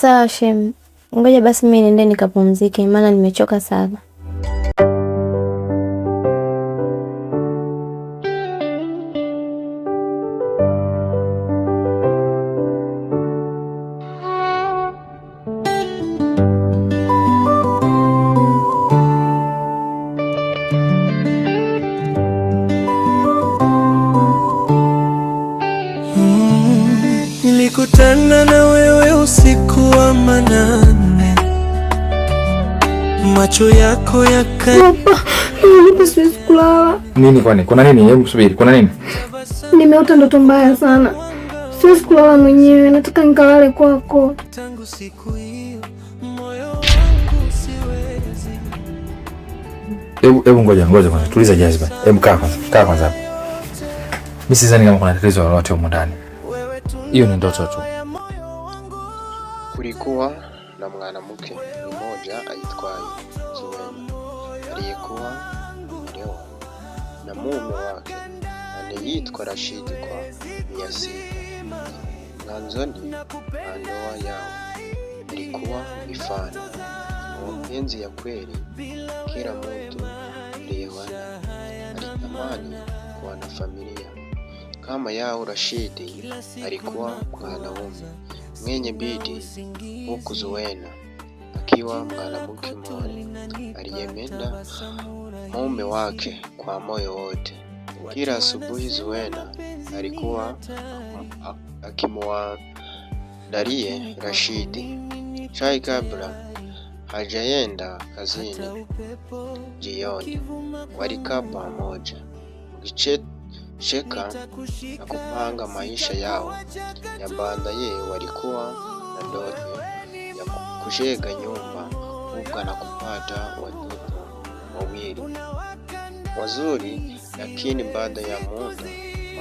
Sawa shem, ngoja basi mimi niende nikapumzike, maana nimechoka sana. Nilikutana na wewe usiku wa manane, macho yako siwezi kulala. Nini kwani? Kuna nini? Hebu subiri. Kuna nini? Nimeota ndoto mbaya sana. Siwezi kulala mwenyewe, nataka nikalale kwako. Tangu siku hiyo moyo wangu siwezi. Hebu ngoja kwanza. Tuliza Jazba. Hebu kaa kwanza. Mimi sidhani kama kuna tatizo lolote huko ndani. Hiyo ni ndoto tu. Kulikuwa na mwanamke mmoja aitwaye Zuwena aliyekuwa ameolewa na mume wake anayeitwa Rashidi kwa miezi. Mwanzoni ndoa yao ilikuwa mifano mapenzi ya kweli. Kila mtu aliyeoana alitamani kuwa na familia kama yao. Rashidi alikuwa mwanaume mwenye bidii, huku Zuwena akiwa mwanamke mmoja aliyempenda mume wake kwa moyo wote. Kila asubuhi Zuwena alikuwa akimwandalia Rashidi chai kabla hajaenda kazini. Jioni walikaa pamoja cheka na kupanga maisha yao ya baadaye. Walikuwa na ndoto ya kujenga nyumba kubwa na kupata watoto wawili wazuri, lakini baada ya muda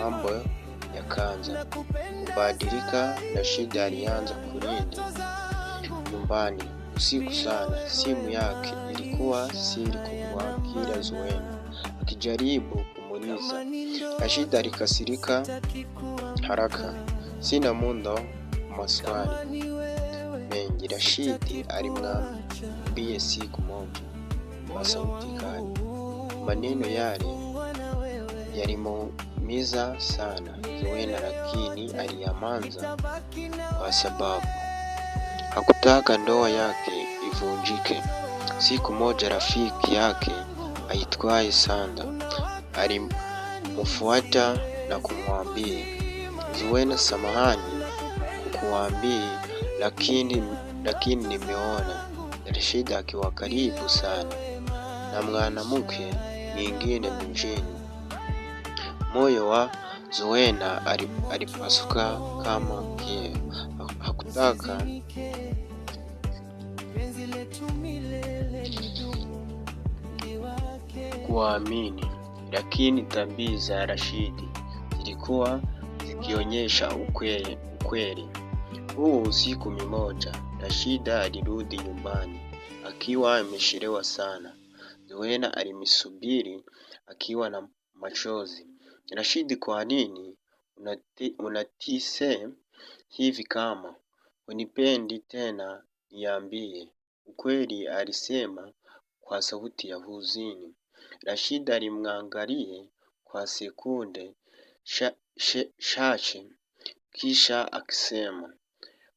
mambo yakaanza kubadilika. Rashidi alianza kulinda nyumbani usiku sana. Simu yake ilikuwa siri kwa kila Zuwena akijaribu kumuuliza. Rashidi alikasirika haraka. Sina muda maswali mengi. Rashidi alimwambia siku moja kwa sauti kali. Maneno yale yalimuumiza sana Zuwena, lakini aliyamanza kwa sababu hakutaka ndoa yake ivunjike. Siku moja rafiki yake aitwaye Sanda alimfuata na kumwambia, Zuwena, samahani kukuambia, lakini nimeona Rashidi akiwa karibu sana na mwanamke mwingine mjini. Moyo wa Zuwena alipasuka kama kioo. Hakutaka kuamini, lakini tabia za Rashidi zilikuwa zikionyesha ukweli. Huu usiku mmoja Rashidi alirudi nyumbani akiwa amechelewa sana. Zuwena alimsubiri akiwa na machozi. Rashidi, kwa nini unatise hivi? Kama unipendi tena niambie ukweli, alisema kwa sauti ya huzuni. Rashidi alimwangalia kwa sekunde chache kisha akisema,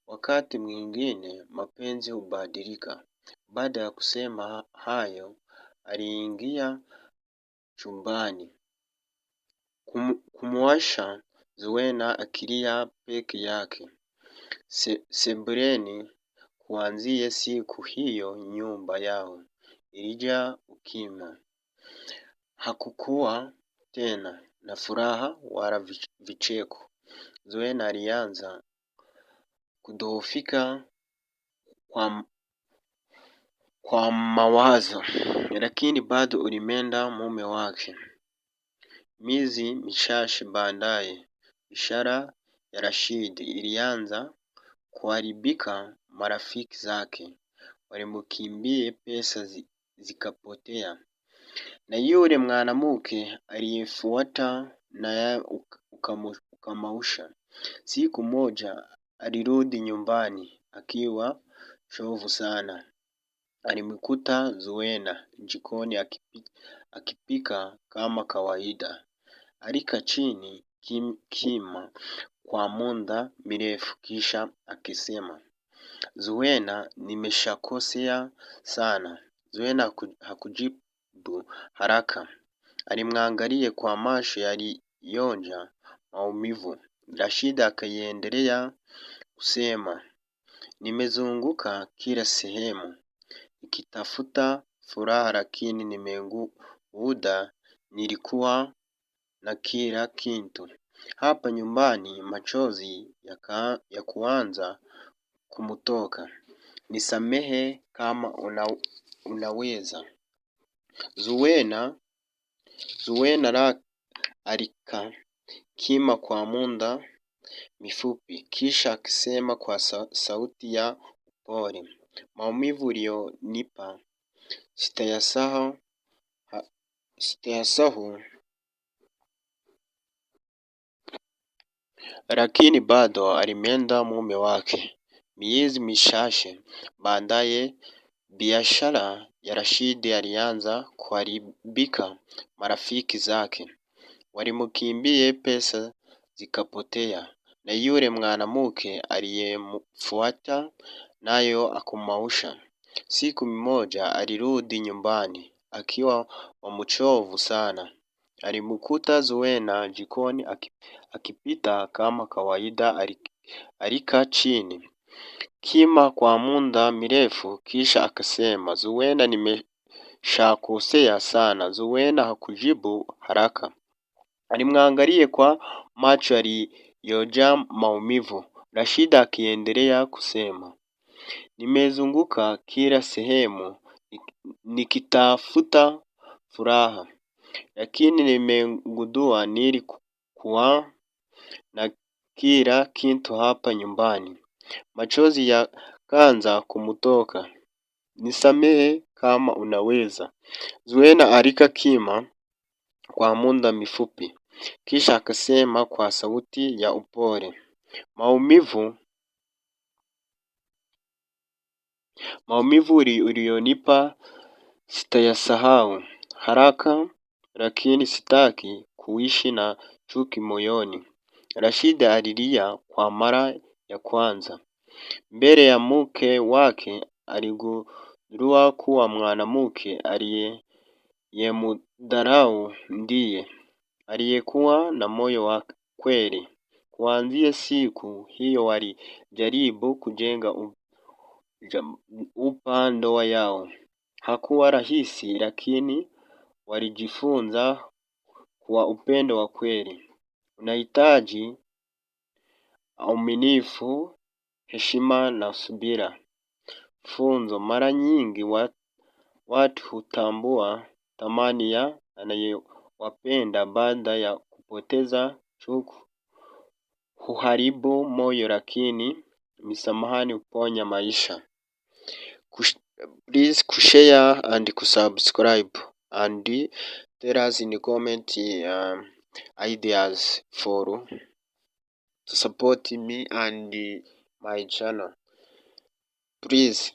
wakati mwingine mapenzi hubadilika. Baada ya kusema hayo aliingia chumbani kumwasha Zuwena akilia peke yake sebuleni. Kuanzia siku hiyo nyumba yao ilijaa ukimya. Hakukuwa tena na furaha wala vicheko. Zuwena alianza kudhoofika kwa mawazo, lakini bado alimpenda mume wake. Miezi michache baadaye, ishara ya Rashidi ilianza kuharibika. Marafiki zake walimkimbia, pesa zikapotea, na yule mwanamke aliyefuata naye ukamausha. Siku moja alirudi nyumbani akiwa chovu sana. Alimkuta Zuena jikoni akipika kama kawaida. Alikaa chini kima kwa muda mrefu kisha akisema, Zuena, nimeshakosea sana. Zuena hakujibu haraka. Alimwangalia kwa macho yaliyojaa maumivu. Rashida akaendelea kusema, nimezunguka kila sehemu nikitafuta furaha, lakini nimegundua nilikuwa na kila kitu. Hapa nyumbani machozi ya kuanza kumtoka. Nisamehe kama unaweza. Zuena alikaa kima kwa muda mfupi kisha akisema kwa sauti ya upole, maumivu uliyonipa sitayasahau, lakini bado alimpenda mume wake. Miezi michache baadaye biashara ya Rashidi alianza kuharibika. Marafiki zake walimkimbia, pesa zikapotea, na yule mwanamke aliyemfuata nayo akumausha. Siku moja alirudi nyumbani akiwa mchovu sana. Alimkuta Zuena jikoni akipita kama kawaida. Alikaa chini kima kwa muda mrefu kisha akasema, Zuena, nimeshakosea sana. Zuena hakujibu haraka. Alimwangalia kwa macho yaliyojaa maumivu. Rashida akiendelea kusema, nimezunguka kila sehemu nikitafuta furaha, lakini nimegundua nilikuwa na kila kitu hapa nyumbani. Machozi yakaanza kumtoka. Nisamehe kama unaweza. Zuena alikaa kima kwa muda mfupi kisha akasema kwa sauti ya upole, maumivu uliyonipa sitayasahau haraka, lakini sitaki kuishi na chuki moyoni. Rashida alilia kwa mara ya kwanza. Mbele ya mke wake aligundua kuwa mwanamke aliyemdharau ndiye aliyekuwa na moyo wa kweli. Kuanzia siku hiyo walijaribu kujenga upya ndoa yao. Hakuwa rahisi, lakini walijifunza kuwa upendo wa kweli unahitaji uaminifu, heshima na subira. Funzo: mara nyingi watu hutambua thamani ya anayewapenda baada ya kupoteza chuki. Huharibu moyo, lakini msamaha huponya maisha. Please share and subscribe and tell us in the comment ideas for to support me and my channel. Please.